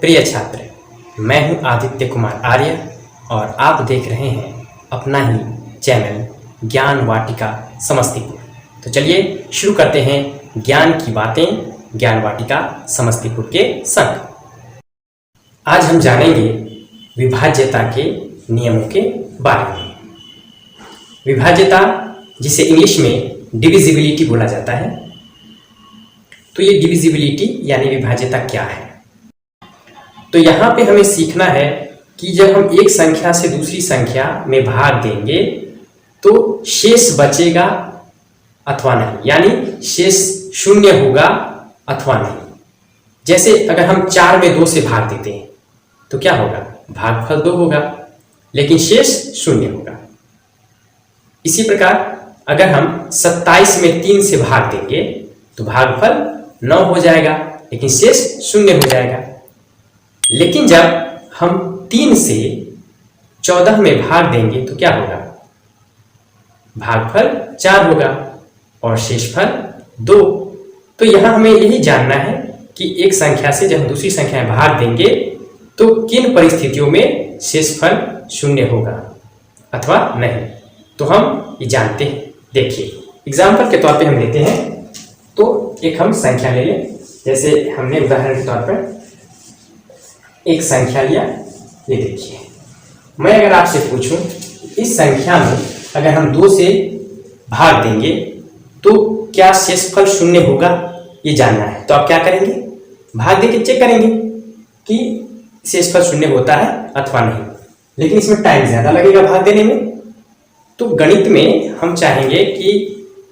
प्रिय छात्र, मैं हूं आदित्य कुमार आर्य और आप देख रहे हैं अपना ही चैनल ज्ञान वाटिका समस्तीपुर। तो चलिए शुरू करते हैं ज्ञान की बातें ज्ञान वाटिका समस्तीपुर के संग। आज हम जानेंगे विभाज्यता के नियमों के बारे में। विभाज्यता, जिसे इंग्लिश में डिविजिबिलिटी बोला जाता है, तो ये डिविजिबिलिटी यानी विभाज्यता क्या है? तो यहाँ पे हमें सीखना है कि जब हम एक संख्या से दूसरी संख्या में भाग देंगे तो शेष बचेगा अथवा नहीं, यानी शेष शून्य होगा अथवा नहीं। जैसे अगर हम 4 में 2 से भाग देते हैं तो क्या होगा? भागफल 2 होगा, लेकिन शेष शून्य होगा। इसी प्रकार अगर हम 27 में 3 से भाग देंगे तो भागफल 9 हो जाएगा, लेकिन शेष शून्य हो जाएगा। लेकिन जब हम 3 से 14 में भाग देंगे तो क्या होगा? भागफल 4 होगा और शेषफल 2। तो यहाँ हमें यही जानना है कि एक संख्या से जब हम दूसरी संख्या में भाग देंगे तो किन परिस्थितियों में शेषफल शून्य होगा अथवा नहीं। तो हम ये जानते हैं। देखिए, एग्जाम्पल के तौर पे हम लेते हैं, तो एक हम संख्या ले लें। जैसे हमने उदाहरण के तौर पर एक संख्या लिया। ये देखिए, मैं अगर आपसे पूछूं इस संख्या में अगर हम 2 से भाग देंगे तो क्या शेषफल शून्य होगा, ये जानना है। तो आप क्या करेंगे? भाग दे के चेक करेंगे कि शेषफल शून्य होता है अथवा नहीं। लेकिन इसमें टाइम ज्यादा लगेगा भाग देने में, तो गणित में हम चाहेंगे कि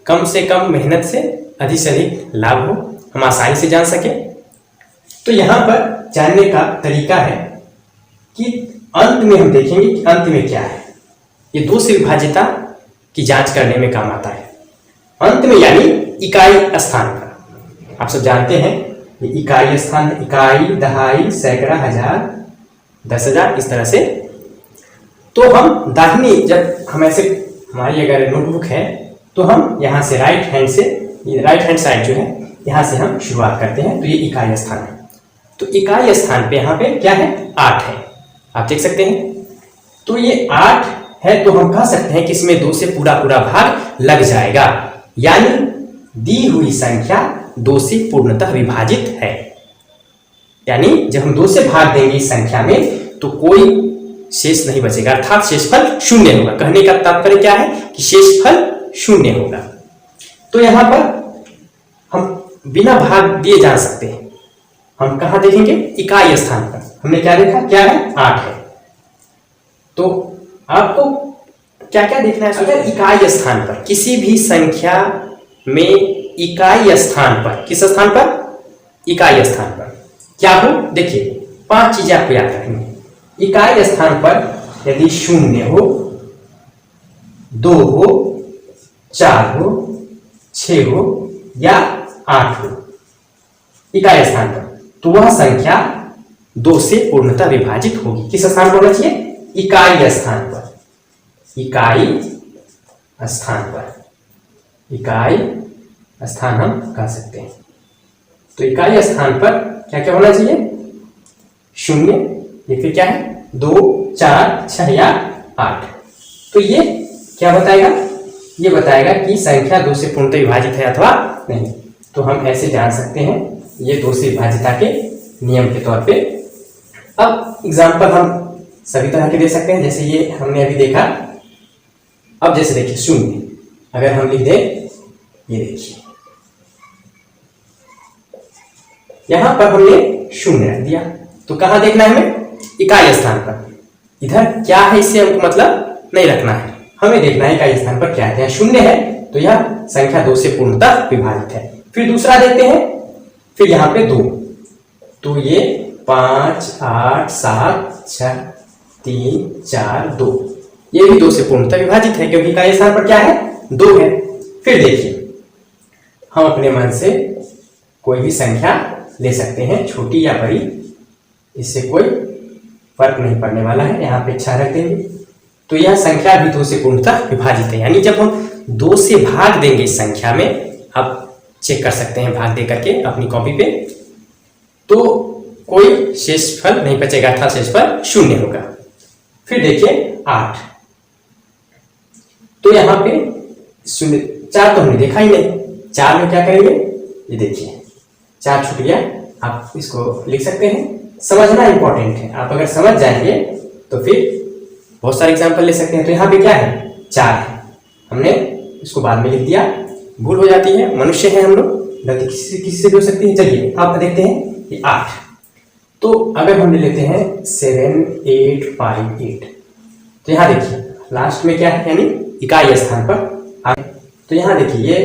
कम से कम मेहनत से अधिक लाभ हो, हम आसानी से जान सके। तो यहाँ पर जानने का तरीका है कि अंत में हम देखेंगे कि अंत में क्या है। ये 2 से विभाज्यता की जांच करने में काम आता है। अंत में यानी इकाई स्थान पर, आप सब जानते हैं ये इकाई स्थान, इकाई, दहाई, सैकड़ा, हजार, 10,000, इस तरह से। तो हम दाहिनी, जब हम ऐसे, हमारी अगर नोटबुक है तो हम यहाँ से राइट हैंड साइड जो है यहाँ से हम शुरुआत करते हैं। तो ये इकाई स्थान है। तो इकाई स्थान पे यहाँ पे क्या है? 8 है, आप देख सकते हैं। तो ये 8 है, तो हम कह सकते हैं कि इसमें 2 से पूरा भाग लग जाएगा, यानी दी हुई संख्या 2 से पूर्णतः विभाजित है। यानी जब हम 2 से भाग देंगे इस संख्या में तो कोई शेष नहीं बचेगा, अर्थात शेषफल शून्य होगा। कहने का तात्पर्य क्या है कि शेषफल शून्य होगा। तो यहां पर हम बिना भाग दिए जान सकते हैं। हम कहा देखेंगे? इकाई स्थान पर। हमने क्या देखा? क्या है? 8 है। तो आपको क्या क्या देखना है? अगर इकाई स्थान पर किसी भी संख्या में इकाई स्थान पर, किस स्थान पर? इकाई स्थान पर क्या हो? देखिए, 5 चीजें आपको याद रखनी। इकाई स्थान पर यदि 0 हो, 2 हो, 4 हो, 6 हो या 8 हो इकाई स्थान पर, तो वह संख्या 2 से पूर्णतः विभाजित होगी। किस स्थान पर होना चाहिए? इकाई स्थान पर। इकाई स्थान पर, इकाई स्थान हम कह सकते हैं। तो इकाई स्थान पर क्या क्या होना चाहिए? 0, ये फिर क्या है? 2, 4, 6 या 8। तो ये क्या बताएगा? ये बताएगा कि संख्या 2 से पूर्णतः विभाजित है अथवा नहीं। तो हम ऐसे जान सकते हैं ये 2 से विभाज्यता के नियम के तौर पे। अब एग्जाम्पल हम सभी तरह के दे सकते हैं, जैसे ये हमने अभी देखा। अब जैसे देखिए 0, अगर हम लिख दें, ये देखिए यहां पर हमने 0 रख दिया, तो कहां देखना है हमें? इकाई स्थान पर। इधर क्या है इससे हमको मतलब नहीं रखना है, हमें देखना है इकाई स्थान पर क्या है। 0 है तो यह संख्या 2 से पूर्णतः विभाजित है। फिर दूसरा देखते हैं, फिर यहाँ पे 2, तो ये 5, 8, 7, 6, 3, 4, 2, ये भी 2 से पूर्णतः विभाजित है, क्योंकि इकाई स्थान पर क्या है? 2 है। फिर देखिए, हम अपने मन से कोई भी संख्या ले सकते हैं, छोटी या बड़ी, इससे कोई फर्क नहीं पड़ने वाला है। यहाँ पे 6 रख देंगे, तो यह संख्या भी 2 से पूर्णतः विभाजित है। यानी जब हम 2 से भाग देंगे इस संख्या में, आप चेक कर सकते हैं भाग दे करके अपनी कॉपी पे, तो कोई शेषफल नहीं बचेगा, अर्थात शेषफल शून्य होगा। फिर देखिए 8, तो यहाँ पे शून्य, 4 तो हमने देखा ही नहीं, 4 में क्या करेंगे, ये देखिए 4 छूट गया। आप इसको लिख सकते हैं, समझना इंपॉर्टेंट है। आप अगर समझ जाएंगे तो फिर बहुत सारे एग्जाम्पल ले सकते हैं। तो यहाँ पे क्या है, 4 है, हमने इसको बाद में लिख दिया, भूल हो जाती है, मनुष्य है हम लोग, गलती किसी से भी हो सकती है। चलिए आप देखते हैं ये 8, तो अगर हम ले लेते हैं 7 8 5 8, तो यहाँ देखिए लास्ट में क्या है, यानी इकाई स्थान पर। तो यहाँ देखिए ये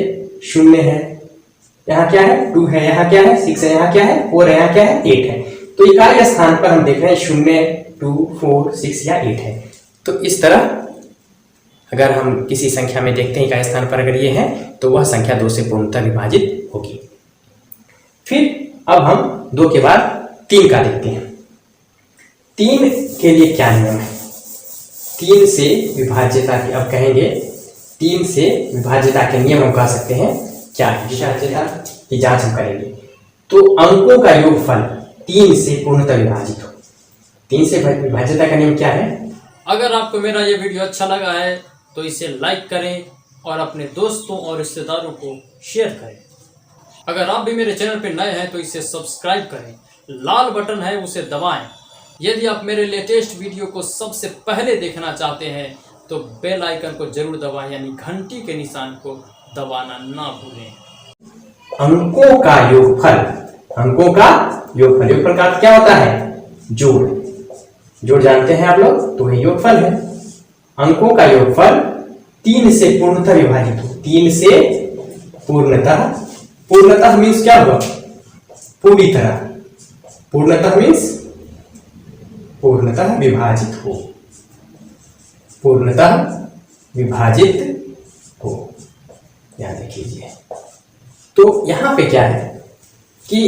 0 है, यहाँ क्या है 2 है, यहाँ क्या है 6 है, यहाँ क्या है 4 है, यहाँ क्या है 8 है। तो इकाई स्थान पर हम देख रहे हैं 0 2 4 6 या 8 है। तो इस तरह अगर हम किसी संख्या में देखते हैं इकाई स्थान पर अगर ये है, तो वह संख्या 2 से पूर्णतः विभाजित होगी। फिर अब हम 2 के बाद 3 का देखते हैं। 3 के लिए क्या नियम है, 3 से विभाज्यता की, अब कहेंगे 3 से विभाज्यता के नियम हम कह सकते हैं क्या है, विभाज्यता की जांच हम करेंगे। तो अंकों का योगफल 3 से पूर्णतः विभाजित हो। 3 से विभाज्यता का नियम क्या है। अगर आपको मेरा ये वीडियो अच्छा लगा है तो इसे लाइक करें और अपने दोस्तों और रिश्तेदारों को शेयर करें। अगर आप भी मेरे चैनल पर नए हैं तो इसे सब्सक्राइब करें, लाल बटन है उसे दबाएं। यदि आप मेरे लेटेस्ट वीडियो को सबसे पहले देखना चाहते हैं तो बेल आइकन को जरूर दबाएं, यानी घंटी के निशान को दबाना ना भूलें। अंकों का योगफल, अंकों का योगफल, योगफल का अर्थ क्या होता है, जोड़। जोड़ जानते हैं आप लोग, तो ये योगफल है। अंकों का योगफल 3 से पूर्णतः विभाजित हो। 3 से पूर्णतः, पूर्णतः मीन्स क्या हुआ, पूरी तरह, पूर्णतः मीन्स पूर्णतः विभाजित हो, पूर्णतः विभाजित हो, याद रखिए। तो यहां पे क्या है कि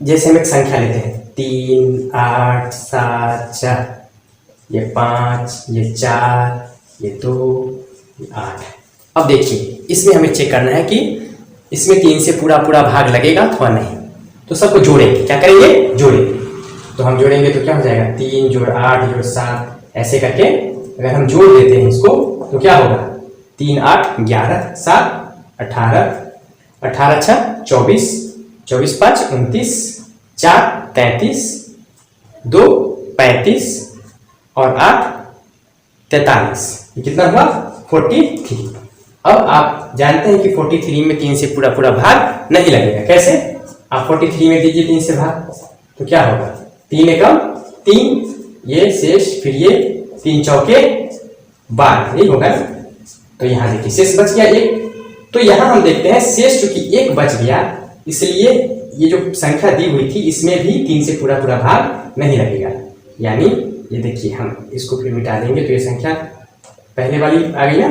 जैसे हम एक संख्या लेते हैं 3 8 7 4, ये 5, ये 4, ये 2, ये 8। अब देखिए इसमें हमें चेक करना है कि इसमें 3 से पूरा पूरा भाग लगेगा अथवा नहीं। तो सबको जोड़ेंगे, क्या करेंगे, जोड़ेंगे। तो हम जोड़ेंगे तो क्या हो जाएगा, 3 जोड़ 8 जोड़ 7, ऐसे करके अगर हम जोड़ देते हैं इसको तो क्या होगा, 3 8 11 7 18 18 6 24 24 5 29 4 33 2 35 और 8 43, ये कितना हुआ 43। अब आप जानते हैं कि 43 में 3 से पूरा पूरा भाग नहीं लगेगा। कैसे, आप 43 में दीजिए 3 से भाग, तो क्या होगा, 3 एकम 3, ये शेष, फिर ये 3 चौके 12, यही होगा ना। तो यहाँ देखिए शेष बच गया 1। तो यहाँ हम देखते हैं शेष चूंकि 1 बच गया, इसलिए ये जो संख्या दी हुई थी इसमें भी 3 से पूरा पूरा भाग नहीं लगेगा। यानी ये देखिए हम इसको फिर मिटा देंगे तो ये संख्या पहले वाली आ गई ना।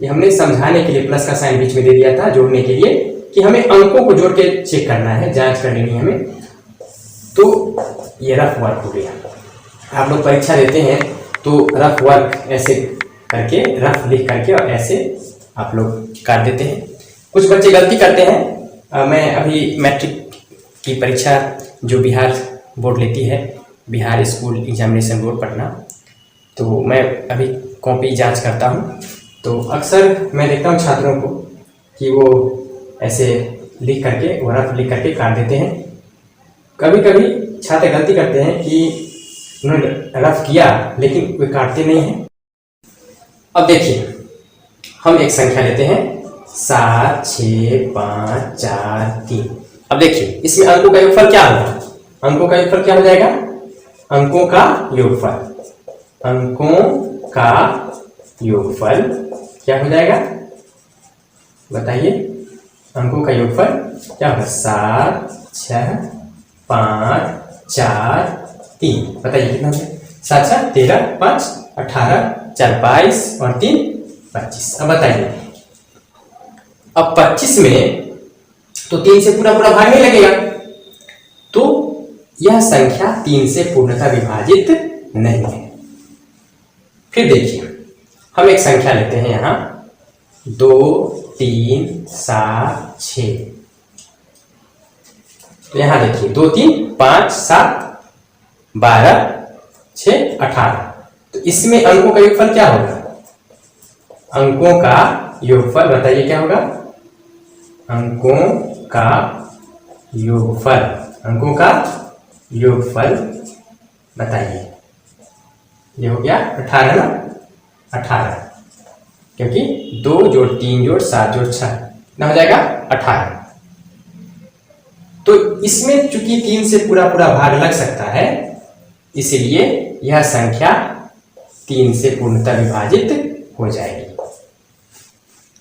ये हमने समझाने के लिए प्लस का साइन बीच में दे दिया था, जोड़ने के लिए कि हमें अंकों को जोड़ के चेक करना है, जांच कर लेनी है हमें। तो ये रफ वर्क हो गया। आप लोग परीक्षा देते हैं तो रफ वर्क ऐसे करके, रफ लिख करके और ऐसे आप लोग काट देते हैं। कुछ बच्चे गलती करते हैं। मैं अभी मैट्रिक की परीक्षा जो बिहार बोर्ड लेती है, Bihar school examination board Patna, तो मैं अभी कॉपी जांच करता हूँ। तो अक्सर मैं देखता हूँ छात्रों को कि वो ऐसे लिख करके, वो रफ लिख करके काट देते हैं। कभी कभी छात्र गलती करते हैं कि उन्होंने रफ किया लेकिन वे काटते नहीं हैं। अब देखिए हम एक संख्या लेते हैं 7 6 5 4 3। अब देखिए इसमें अंकों का योगफल क्या होगा, अंकों का योगफल क्या हो जाएगा, अंकों का योगफल, अंकों का योगफल क्या हो जाएगा, बताइए। अंकों का योगफल क्या होगा, 7 6 5 4 3, बताइए कितना है, 7 7 13 5 18 4 22 और 3 25। अब बताइए, अब 25 में तो 3 से पूरा पूरा भाग नहीं लगेगा, तो यह संख्या 3 से पूर्णतः विभाजित नहीं है। फिर देखिए हम एक संख्या लेते हैं यहां 2 3 7 6। तो यहाँ देखिए 2 3 5 7 12 6 18। तो इसमें अंकों का योगफल क्या होगा? अंकों का योगफल बताइए क्या होगा? अंकों का योगफल, अंकों का योगफल बताइए। ये हो गया 18 ना, 18, क्योंकि 2 जोड़ 3 जोड़ 7 जोड़ 6 कितना हो जाएगा? 18। तो इसमें चूंकि 3 से पूरा पूरा भाग लग सकता है, इसलिए यह संख्या 3 से पूर्णतः विभाजित हो जाएगी।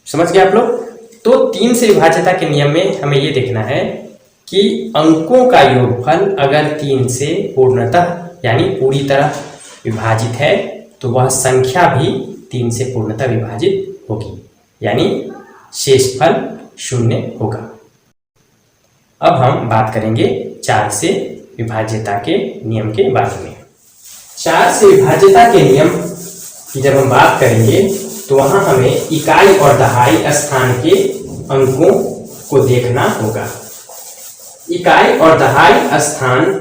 समझ गए आप लोग? तो 3 से विभाज्यता के नियम में हमें यह देखना है कि अंकों का योगफल अगर 3 से पूर्णतः यानी पूरी तरह विभाजित है तो वह संख्या भी 3 से पूर्णतः विभाजित होगी, यानी शेषफल 0 होगा। अब हम बात करेंगे 4 से विभाज्यता के नियम के बारे में। 4 से विभाज्यता के नियम की जब हम बात करेंगे तो वहां हमें इकाई और दहाई स्थान के अंकों को देखना होगा। इकाई और दहाई स्थान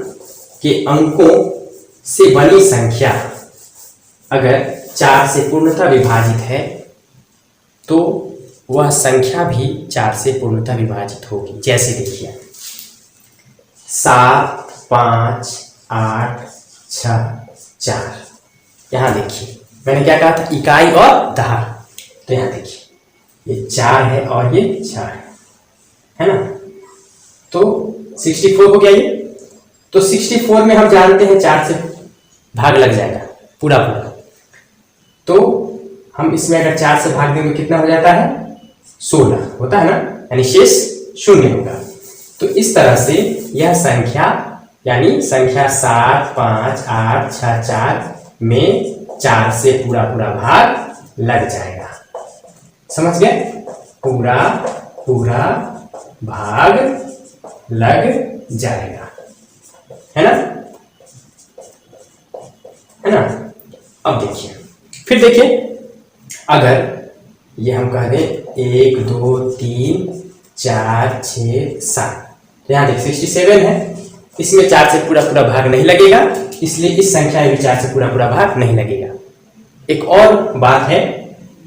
के अंकों से बनी संख्या अगर 4 से पूर्णतः विभाजित है तो वह संख्या भी 4 से पूर्णतः विभाजित होगी। जैसे देखिए 7 5 8 6 4। यहां देखिए मैंने क्या कहा था? इकाई और दहाई। तो यहां देखिए ये 4 है और ये 4 है ना, तो 64 हो गया ये। तो 64 में हम जानते हैं 4 से भाग लग जाएगा पूरा पूरा, तो हम इसमें अगर 4 से भाग देंगे कितना हो जाता है? 16 होता है ना, यानी शेष 0 होगा। तो इस तरह से यह संख्या यानी संख्या 7 5 8 6 4 में 4 से पूरा पूरा भाग लग जाएगा। समझ गए? पूरा पूरा भाग लग जाएगा, है ना, है ना। अब देखिए, फिर देखिए अगर ये हम कह दें 1 2 3 4 6 7, तो यहाँ देखिए 67 है, इसमें 4 से पूरा पूरा भाग नहीं लगेगा, इसलिए इस संख्या में भी 4 से पूरा पूरा भाग नहीं लगेगा। एक और बात है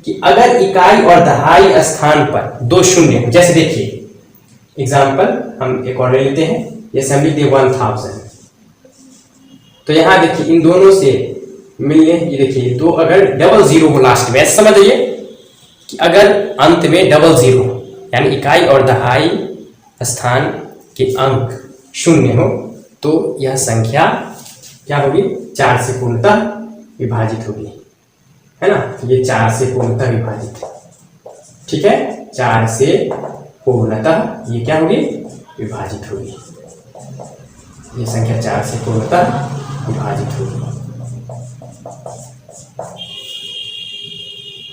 कि अगर इकाई और दहाई स्थान पर 2 शून्य, जैसे देखिए एग्जाम्पल हम एक और ले लेते हैं, जैसे हम लिख दिए 1000, तो यहाँ देखिए इन दोनों से मिलने, ये देखिए 2 अगर डबल जीरो हो लास्ट में, ऐसे समझिए कि अगर अंत में डबल जीरो यानी इकाई और दहाई स्थान के अंक 0 हो तो यह संख्या क्या होगी? 4 से पूर्णतः विभाजित होगी, है ना। ये 4 से पूर्णतः विभाजित, ठीक है, 4 से पूर्णतः ये क्या होगी? विभाजित होगी। ये संख्या 4 से पूर्णतः विभाजित होगी।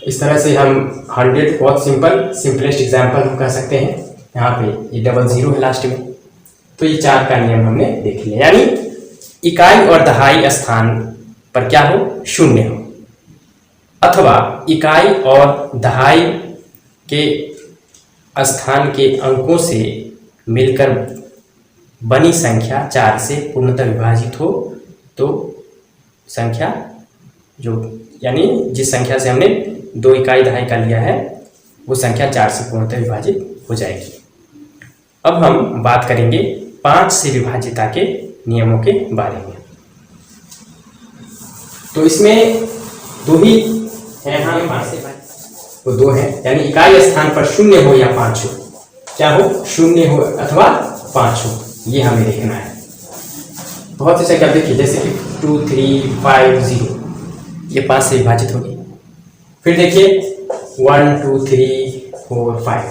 इस तरह से हम 100 बहुत सिंपलेस्ट एग्जाम्पल हम कह सकते हैं। यहाँ पे ये डबल जीरो है लास्ट में, तो ये 4 का नियम हमने देख लिया, यानी इकाई और दहाई स्थान पर क्या हो? 0 हो, अथवा इकाई और दहाई के स्थान के अंकों से मिलकर बनी संख्या 4 से पूर्णतः विभाजित हो, तो संख्या जो यानी जिस संख्या से हमने 2 इकाई दहाई का लिया है वो संख्या 4 से पूर्णतः विभाजित हो जाएगी। अब हम बात करेंगे 5 से विभाज्यता के नियमों के बारे में। तो इसमें 2 ही है, हाँ 5 से तो 2 है, यानी इकाई स्थान पर 0 हो या 5 हो, क्या हो? 0 हो अथवा 5 हो, ये हमें देखना है। बहुत सी संख्या देखिए, जैसे कि 2 3 5 0, ये 5 से विभाजित होगी। फिर देखिए 1 2 3 4 5,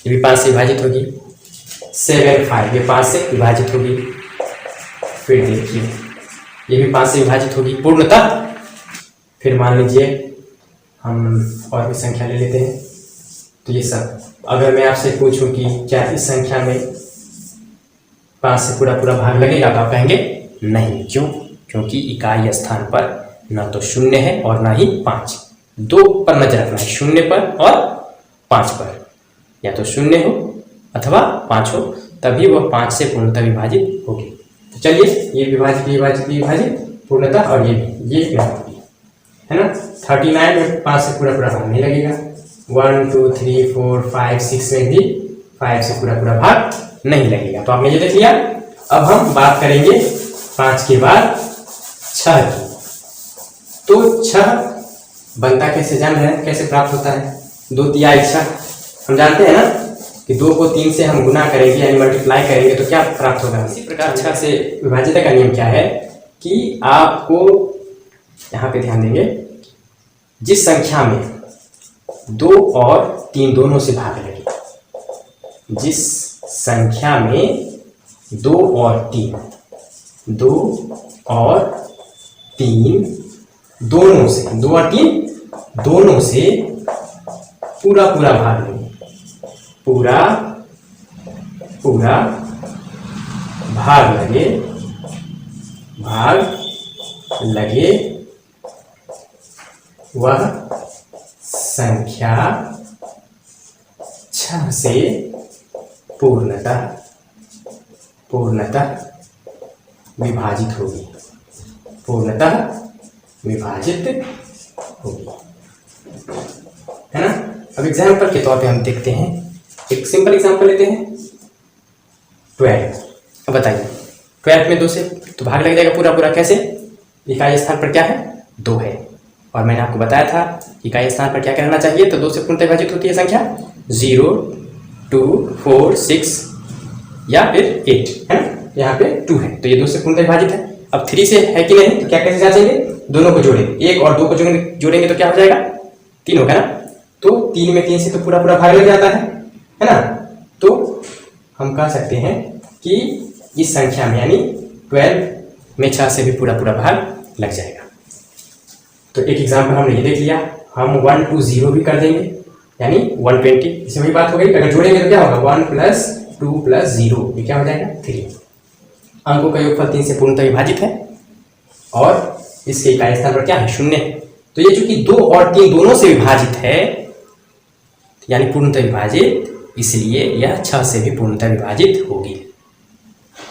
ये भी 5 से विभाजित होगी। 7 5, ये 5 से विभाजित होगी। फिर देखिए ये भी 5 से विभाजित होगी पूर्णतः। फिर मान लीजिए हम और भी संख्या ले लेते हैं, तो ये सब अगर मैं आपसे पूछूं कि क्या इस संख्या में 5 से पूरा पूरा भाग लगेगा, तो आप कहेंगे नहीं। क्यों? क्योंकि इकाई स्थान पर न तो 0 है और न ही 5, 2 पर नजर रखना है, 0 पर और 5 पर, या तो 0 हो अथवा 5 हो, तभी वह 5 से पूर्णतः विभाजित होगी। तो चलिए ये विभाजित विभाजित विभाजित पूर्णतः और ये विभाजित है ना। 39 में 5 से पूरा भाग नहीं लगेगा। 1 2 3 4 5 6 में भी 5 से पूरा भाग नहीं लगेगा। तो आपने ये देख लिया। अब हम बात करेंगे 5 के बाद 6 की। तो 6 बनता कैसे जान रहे हैं, कैसे प्राप्त होता है? 2 तिहाई 6 हम जानते हैं ना कि 2 को 3 से हम गुना करेंगे यानी मल्टीप्लाई करेंगे तो क्या प्राप्त होगा। इसी प्रकार 6 से विभाजित का नियम क्या है कि आपको यहाँ पे ध्यान देंगे, जिस संख्या में 2 और 3 दोनों से भाग लगे, जिस संख्या में 2 और 3 दोनों से 2 और 3 दोनों से पूरा भाग लगे, पूरा भाग लगे वह संख्या 6 से पूर्णतः विभाजित होगी, है ना। अब एग्जाम्पल के तौर पे हम देखते हैं, एक सिंपल एग्जाम्पल लेते हैं 12। अब बताइए 12 में 2 से तो भाग लग जाएगा पूरा कैसे? इकाई स्थान पर क्या है? 2 है। और मैंने आपको बताया था इकाई स्थान पर क्या करना चाहिए, तो 2 से पूर्णतः विभाजित होती है संख्या 0 2 4 6 या फिर 8 है ना। यहाँ पे 2 है तो ये 2 से पूर्णतः विभाजित है। अब 3 से है कि नहीं, तो क्या कैसे जांचेंगे? दोनों को जोड़ेंगे, 1 और 2 को जोड़ेंगे तो क्या हो जाएगा? 3 होगा ना। तो 3 में 3 से तो पूरा भाग लग जाता है ना। तो हम कह सकते हैं कि इस संख्या में यानी 12 में 6 से भी पूरा भाग लग जाएगा। तो एक एग्जाम्पल हमने ये देख लिया। हम 1 2 0 भी कर देंगे यानी 120, इसमें वही बात हो गई। अगर जोड़ेंगे तो क्या होगा? 1 + 2 + 0 ये क्या हो जाएगा? 3। अंकों का योगफल 3 से पूर्णतः विभाजित है और इसके इकाई स्थान पर क्या है? 0 है। तो ये चूंकि 2 और 3 दोनों से विभाजित है यानी पूर्णतः विभाजित, इसलिए यह 6 से भी पूर्णतः विभाजित होगी।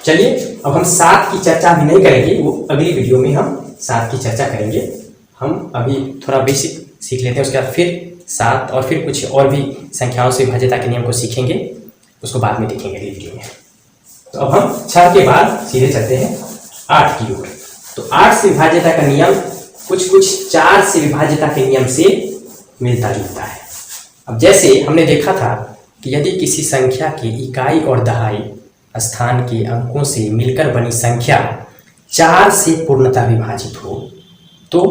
चलिए अब हम 7 की चर्चा भी नहीं करेंगे, वो अगली वीडियो में हम 7 की चर्चा करेंगे। हम अभी थोड़ा बेसिक सीख लेते हैं, उसके बाद फिर 7 और फिर कुछ और भी संख्याओं से विभाज्यता के नियम को सीखेंगे, उसको बाद में देखेंगे अगली वीडियो में। तो अब हम 6 के बाद सीधे चलते हैं 8 की ओर। तो 8 से विभाज्यता का नियम कुछ 4 से विभाज्यता के नियम से मिलता जुलता है। अब जैसे हमने देखा था कि यदि किसी संख्या के इकाई और दहाई स्थान के अंकों से मिलकर बनी संख्या 4 से पूर्णतः विभाजित हो तो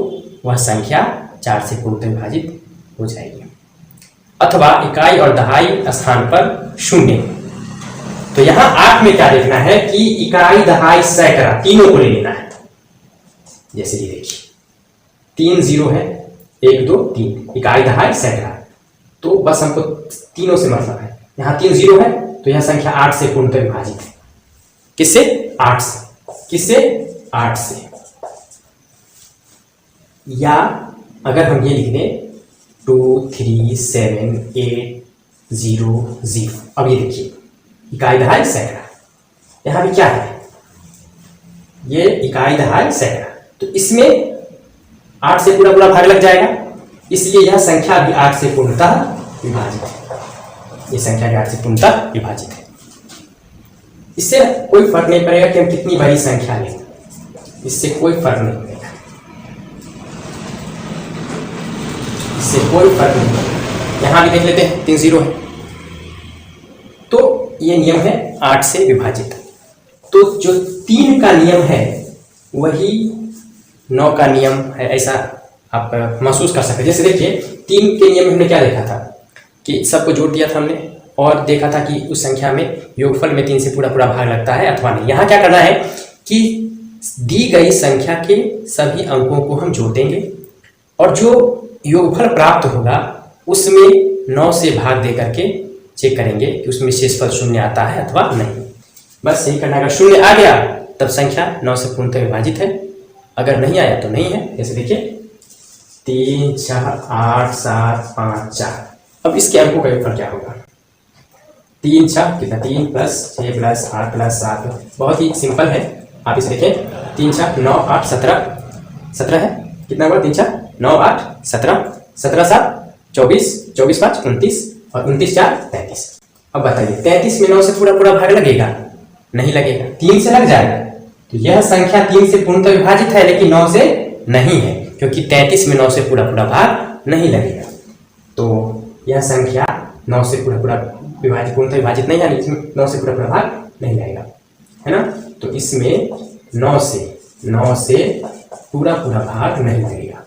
वह संख्या 4 से पूर्णतः विभाजित हो जाएगी, अथवा इकाई और दहाई स्थान पर 0। तो यहाँ 8 में क्या देखना है कि इकाई दहाई सैकड़ा तीनों को ले लेना है। जैसे ये देखिए 3 0 है, 1 2 3 इकाई दहाई सैकड़ा, तो बस हमको तीनों से मतलब है। यहाँ 3 0 है तो यह संख्या 8 से पूर्णतः विभाजित है। किससे? 8 से। किससे? 8 से। या अगर हम ये लिख दें 2 3 7 8 0 0। अब ये देखिए इकाई दहाई सैकड़ा, यहां भी क्या है? ये इकाई दहाई सैकड़ा, तो इसमें 8 से पूरा भाग लग जाएगा, इसलिए यह संख्या भी 8 से पूर्णतः विभाजित है। ये संख्या भी 8 से पूर्णतः विभाजित है। इससे कोई फर्क नहीं पड़ेगा कि हम कितनी बड़ी संख्या लें, इससे कोई फर्क नहीं पड़ेगा, इससे कोई फर्क नहीं पड़ेगा। यहां भी देख लेते हैं 3 0 है, तो ये नियम है 8 से विभाजित। तो जो 3 का नियम है वही 9 का नियम है, ऐसा आप महसूस कर सकते हैं। जैसे देखिए 3 के नियम में हमने क्या देखा था कि सबको जोड़ दिया था हमने और देखा था कि उस संख्या में योगफल में 3 से पूरा भाग लगता है अथवा नहीं। यहाँ क्या करना है कि दी गई संख्या के सभी अंकों को हम जोड़ देंगे और जो योगफल प्राप्त होगा उसमें 9 से भाग दे करके चेक करेंगे कि उसमें शेषफल 0 आता है अथवा नहीं। बस यही करना है। अगर 0 आ गया तब संख्या 9 से पूर्णतः विभाजित है, अगर नहीं आया तो नहीं है। जैसे देखिए 3 4 8 7 5 4। अब इसके अंकों का योगफल क्या होगा? 3 6 कितना 3 + 6 + 8 + 7, बहुत ही सिंपल है। आप इसे देखें 3 6 9 8 17, 17 है, कितना हुआ 3 6 9 8 17, 17 7 24, 24 5 29 और 29 4 33। अब बताइए 33 में 9 से पूरा पूरा भाग लगेगा? नहीं लगेगा, 3 से लग जाएगा। तो यह संख्या 3 से पूर्णतः विभाजित है लेकिन 9 से नहीं है, क्योंकि 33 में 9 से पूरा पूरा भाग नहीं लगेगा। तो यह संख्या 9 से पूरा पूरा विभाजित पूर्णतः विभाजित नहीं है, इसमें 9 से पूरा पूरा भाग नहीं लगेगा, है ना। तो इसमें 9 से पूरा पूरा भाग नहीं लगेगा,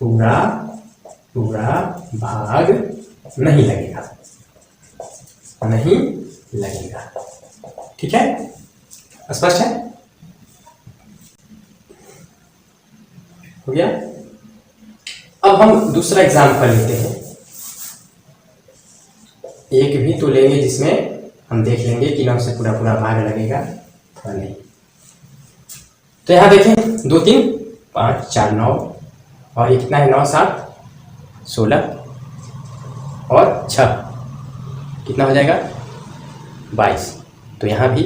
पूरा पूरा भाग नहीं लगेगा, नहीं लगेगा। ठीक है, स्पष्ट है? हो गया। अब हम दूसरा एग्जाम्पल लेते हैं, एक भी तो लेंगे जिसमें हम देख लेंगे कि 9 से पूरा पूरा भाग लगेगा अथवा नहीं। तो यहां देखें 2 3 5 4 9 और ये कितना है 9 7 16 और 6 कितना हो जाएगा 22। तो यहाँ भी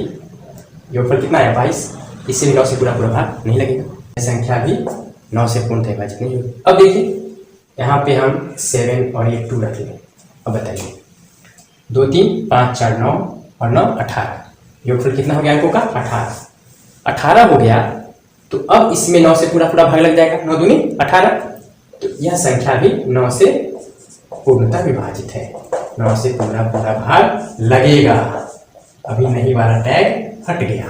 योगफल कितना है 22, इससे भी 9 से पूरा पूरा भाग नहीं लगेगा, संख्या भी 9 से पूर्णतः विभाजित नहीं होगी। अब देखिए यहाँ पे हम 7 और ये 2 रख लेंगे। अब बताइए 2 3 5 4 9 और 9 18, योगफल कितना हो गया अंकों का 18 हो गया। तो अब इसमें 9 से पूरा पूरा भाग लग जाएगा, 9 दूनी 18। तो यह संख्या भी 9 से पूर्णतः विभाजित है, 9 से पूरा पूरा भाग लगेगा। अभी नहीं वाला टैग हट गया,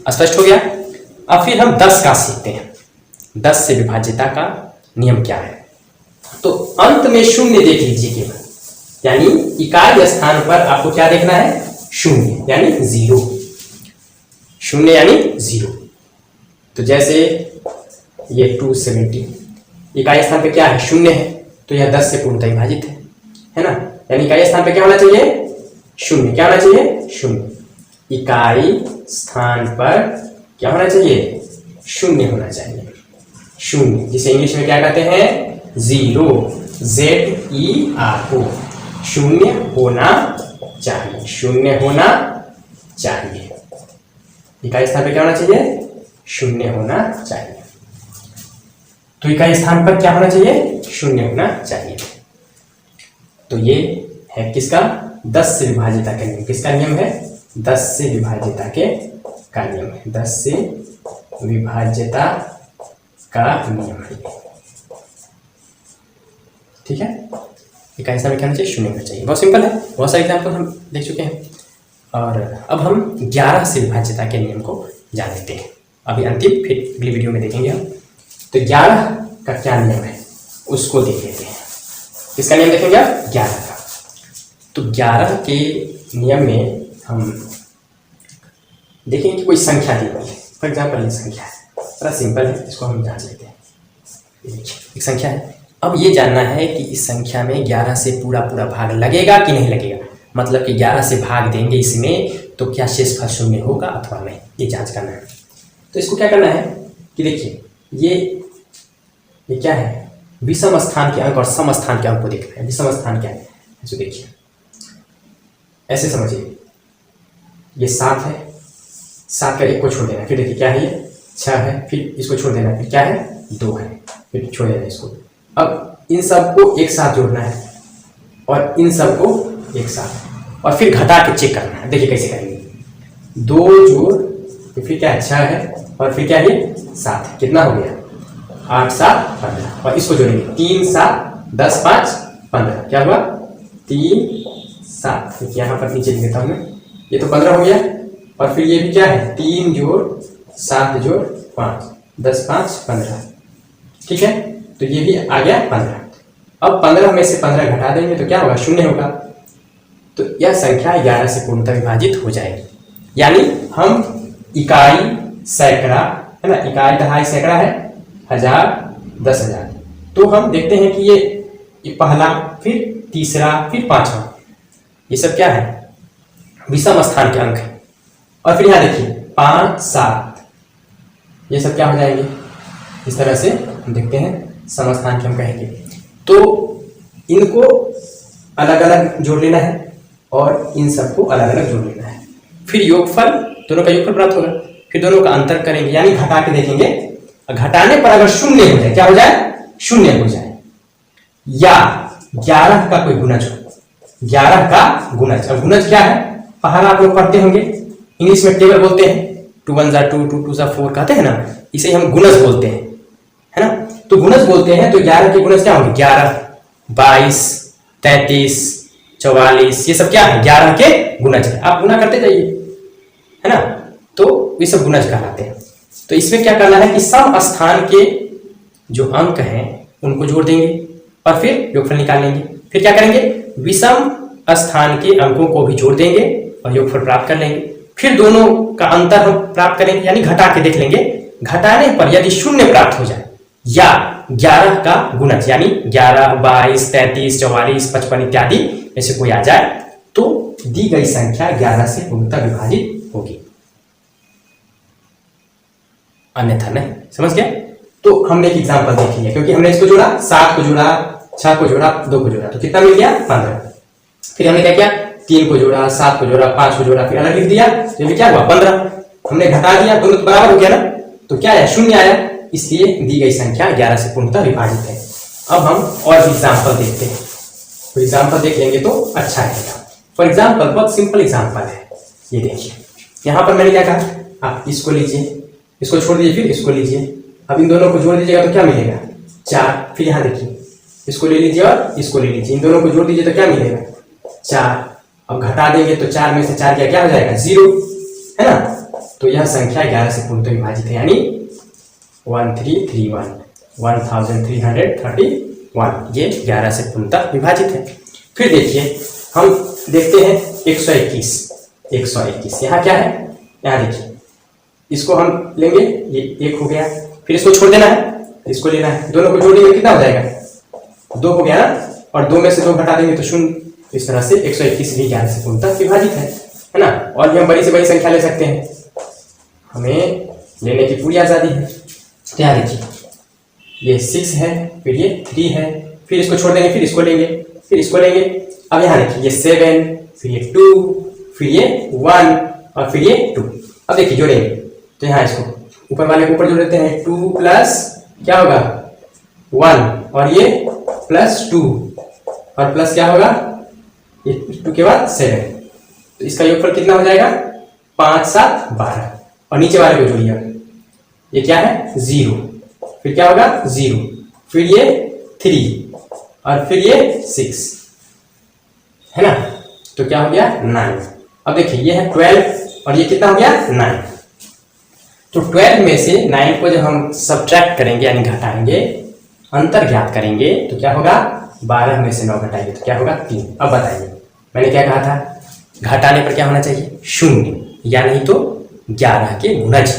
स्पष्ट हो गया। अब फिर हम 10 का सीखते हैं, 10 से विभाज्यता का नियम क्या है। तो अंत में शून्य देख लीजिए केवल, यानी इकाई स्थान पर आपको क्या देखना है, शून्य यानी 0, शून्य यानी 0। तो जैसे ये 270 इकाई स्थान पे क्या है, शून्य है, तो यह 10 से पूर्णतः विभाजित है ना। यानी इकाई स्थान पे क्या होना चाहिए, शून्य। क्या होना चाहिए, शून्य। इकाई स्थान पर क्या होना चाहिए, शून्य होना चाहिए, शून्य, जिसे इंग्लिश में क्या कहते हैं, 0, ZERO, शून्य होना चाहिए, शून्य होना चाहिए। इकाई स्थान पर क्या होना चाहिए, शून्य होना चाहिए। तो इकाई स्थान पर क्या होना चाहिए, शून्य होना चाहिए। तो ये है किसका, 10 से विभाज्यता का नियम। किसका नियम है, 10 से विभाज्यता का नियम है, 10 से विभाज्यता का नियम है। ठीक है, इकाई स्थान में क्या होना चाहिए, शून्य होना चाहिए। बहुत सिंपल है, बहुत सारे एग्जाम्पल हम देख चुके हैं। और अब हम 11 से विभाज्यता के नियम को जान लेते हैं। अभी अंतिम फिर अगली वीडियो में देखेंगे हम। तो 11 का क्या नियम है उसको देख लेते हैं। किसका नियम देखेंगे आप, 11 का। तो 11 के नियम में हम देखेंगे कि कोई संख्या दी हुई है। फॉर एग्जाम्पल ये संख्या है, बड़ा सिंपल है, इसको हम जांच लेते हैं। एक संख्या है, अब ये जानना है कि इस संख्या में 11 से पूरा पूरा भाग लगेगा कि नहीं लगेगा। मतलब कि 11 से भाग देंगे इसमें तो क्या शेषफल शून्य होगा अथवा नहीं, ये जांच करना है। तो इसको क्या करना है कि देखिए ये क्या है, विषम स्थान के अंक और सम स्थान के अंक को देखना है। विषम स्थान क्या है, ऐसे देखिए, ऐसे समझिए, ये 7 है, 7 का 1 को छोड़ देना, फिर देखिए क्या है, ये 6 है, फिर इसको छोड़ देना, फिर क्या है 2 है, फिर छोड़ देना इसको। अब इन सबको एक साथ जोड़ना है और इन सबको एक साथ, और फिर घटा के चेक करना है। देखिए कैसे करेंगे, 2 जोड़ फिर क्या है 6 है और फिर क्या है 7 है, कितना हो गया 8 7 15, और इसको जोड़ेंगे 3 7 10 5 15, क्या हुआ 3 7, यहाँ पर नीचे लिख देता हूँ मैं, ये तो 15 हो गया। और फिर ये भी क्या है 3 जोड़ 7 जोड़ 5 10 5 15, ठीक है। तो ये भी आ गया 15। अब 15 में से 15 घटा देंगे तो क्या होगा, शून्य होगा। तो यह संख्या 11 से पूर्णतः विभाजित हो जाएगी। यानी हम इकाई सैकड़ा है ना, इकाई दहाई सैकड़ा है, 1000 10,000। तो हम देखते हैं कि ये पहला, फिर तीसरा, फिर पांचवा, ये सब क्या है विषम स्थान के अंक है। और फिर यहाँ देखिए 5 7, ये सब क्या हो जाएंगे, इस तरह से हम देखते हैं समस्थान के हम कहेंगे। तो इनको अलग अलग जोड़ लेना है, और इन सबको अलग अलग जोड़ लेना है। फिर योगफल, दोनों का योगफल प्राप्त होगा। फिर दोनों का अंतर करेंगे, यानी घटा के देखेंगे। घटाने पर अगर शून्य हो जाए, क्या हो जाए? शून्य हो जाए, या 11 का कोई गुणज हो, 11 का गुणज। अब गुणज क्या है? पहला आप लोग पढ़ते होंगे, इंग्लिश में टेबल बोलते हैं, 2 1 जा 2, 2 2 जा 4 कहते हैं ना, इसे हम गुणज बोलते हैं, है ना। तो गुणज बोलते हैं, तो 11 के गुणज क्या होंगे? 11, 22, 33, 44, ये सब क्या है? 11 के गुणज है। आप गुना करते जाइए, है ना, तो ये सब गुणज कहलाते हैं। तो इसमें क्या करना है कि सम स्थान के जो अंक हैं उनको जोड़ देंगे और फिर योगफल निकाल लेंगे। फिर क्या करेंगे? विषम स्थान के अंकों को भी जोड़ देंगे और योगफल प्राप्त कर लेंगे। फिर दोनों का अंतर हम प्राप्त करेंगे, यानी घटा के देख लेंगे। घटाने पर यदि शून्य प्राप्त हो जाए या 11 का गुणज, यानी 11, 22, 33, 44, 55 इत्यादि ऐसे कोई आ जाए, तो दी गई संख्या 11 से पूर्णतः विभाजित होगी, अन्यथा नहीं। समझ गया? तो हमने एक एग्जांपल देखी है, क्योंकि हमने इसको जोड़ा, 7 को जोड़ा, 6 को जोड़ा, 2 को जोड़ा, तो कितना मिल गया? 15। फिर हमने क्या किया? 3 को जोड़ा, 7 को जोड़ा, 5 को जोड़ा, फिर अलग लिख दिया, तो ये क्या हुआ? 15। हमने घटा दिया, दोनों तो बराबर हो गया ना, तो क्या आया? शून्य आया। इसलिए दी गई संख्या 11 से पूर्णतः विभाजित है। अब हम और भी एग्जाम्पल देखते हैं, तो एग्जाम्पल देख लेंगे तो अच्छा रहेगा। फॉर एग्जाम्पल, बहुत सिंपल एग्जाम्पल है, ये देखिए। यहाँ पर मैंने क्या कहा? आप इसको लीजिए, इसको छोड़ दीजिए, फिर इसको लीजिए। अब इन दोनों को जोड़ दीजिएगा तो क्या मिलेगा? 4। फिर यहाँ देखिए, इसको ले लीजिए और इसको ले लीजिए, इन दोनों को जोड़ दीजिए तो क्या मिलेगा? 4। अब घटा देंगे तो 4 में से 4 क्या हो जाएगा? 0, है ना। तो यह संख्या 11 से पूर्णतः विभाजित है, यानी 1331, 1331, ये 11 से पूर्णतः विभाजित है। फिर देखिए, हम देखते हैं 121। यहाँ क्या है? यहाँ देखिए, इसको हम लेंगे, ये 1 हो गया, फिर इसको छोड़ देना है, इसको लेना है, दोनों को जोड़ेंगे कितना हो जाएगा? 2 हो गया ना, और 2 में से 2 घटा देंगे तो 0। इस तरह से 121 भी 11 से पूर्णतः विभाजित है ना। और भी हम बड़ी से बड़ी संख्या ले सकते हैं, हमें लेने की पूरी आजादी है। क्या देखिए, ये 6 है, फिर ये 3 है, फिर इसको छोड़ देंगे, फिर इसको लेंगे, फिर इसको लेंगे। अब यहाँ देखिए, ये 7, फिर ये 2, फिर ये 1 और फिर ये 2। अब देखिए जोड़ेंगे तो यहाँ इसको ऊपर वाले को ऊपर जोड़ देते हैं, 2 प्लस क्या होगा? 1, और ये प्लस 2, और प्लस क्या होगा? ये 2 के बाद 7, तो इसका योगफल कितना हो जाएगा? 5 7 12। और नीचे वाले को जोड़िए, ये क्या है? 0, फिर क्या होगा? 0, फिर ये 3 और फिर ये 6, है ना। तो क्या हो गया? 9। अब देखिए, ये है 12 और ये कितना हो गया? 9। तो 12 में से 9 को जब हम सब्ट्रैक्ट करेंगे, यानी घटाएंगे, अंतर ज्ञात करेंगे, तो क्या होगा? 12 में से 9 घटाएंगे तो क्या होगा? 3। अब बताइए, मैंने क्या कहा था? घटाने पर क्या होना चाहिए? 0, या नहीं तो 11 के गुणज,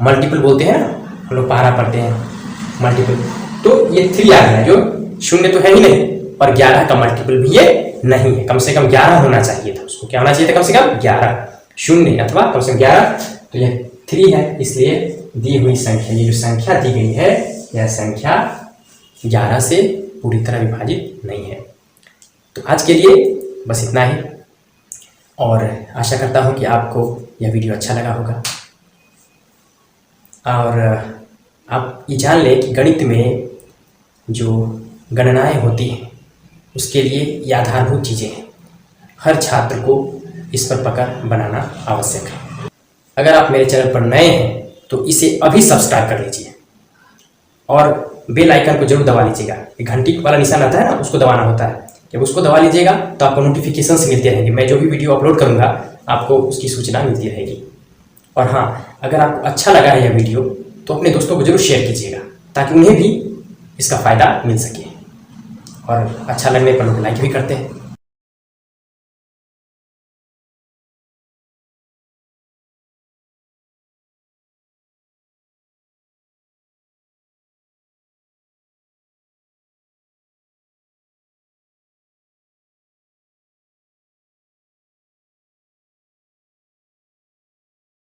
मल्टीपल बोलते हैं ना, हम लोग पहाड़ा पढ़ते हैं, मल्टीपल। तो ये 3 आ गया, जो 0 तो है ही नहीं, और 11 का मल्टीपल भी ये नहीं है। कम से कम 11 होना चाहिए था, उसको क्या होना चाहिए था? कम से कम 11, 0 अथवा कम से कम 11। तो यह 3 है, इसलिए दी हुई संख्या, ये जो संख्या दी गई है, यह संख्या 11 से पूरी तरह विभाजित नहीं है। तो आज के लिए बस इतना ही, और आशा करता हूँ कि आपको यह वीडियो अच्छा लगा होगा, और आप ये जान लें कि गणित में जो गणनाएं होती हैं उसके लिए ये आधारभूत चीज़ें हैं। हर छात्र को इस पर पकड़ बनाना आवश्यक है। अगर आप मेरे चैनल पर नए हैं तो इसे अभी सब्सक्राइब कर लीजिए और बेल आइकन को जरूर दबा लीजिएगा। घंटी वाला निशान आता है ना, उसको दबाना होता है। जब उसको दबा लीजिएगा तो आपको नोटिफिकेशंस मिलती रहेंगी। मैं जो भी वीडियो अपलोड करूँगा आपको उसकी सूचना मिलती रहेगी। और हाँ, अगर आपको अच्छा लगा है यह वीडियो तो अपने दोस्तों को जरूर शेयर कीजिएगा, ताकि उन्हें भी इसका फ़ायदा मिल सके। और अच्छा लगने पर लोग लाइक भी करते हैं।